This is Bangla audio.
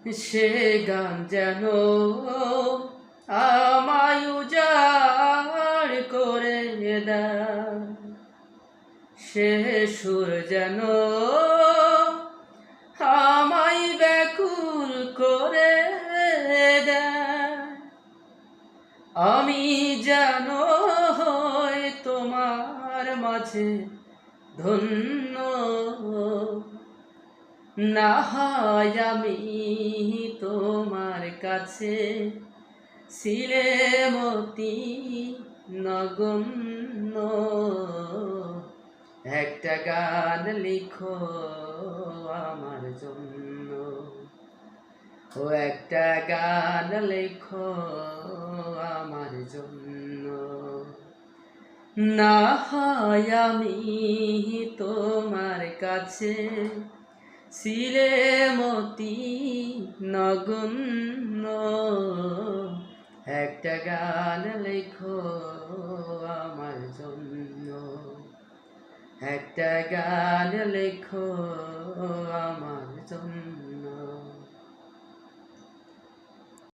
সে গান যেন আমায় উজাড় করে দেয়, সে সুর যেন আমায় ব্যাকুল করে দেয়। আমি যেন হই তোমার মাঝে ধন্য, না হয় আমি তোমার কাছে শিলেমতি নগণ্য। একটা গান লিখো আমার জন্য, ও একটা গান লিখো আমার জন্য। না হয় আমি তোমার কাছে শিলেমতি নগণ্য, একটা গান লেখো আমার জন্য, একটা গান লেখো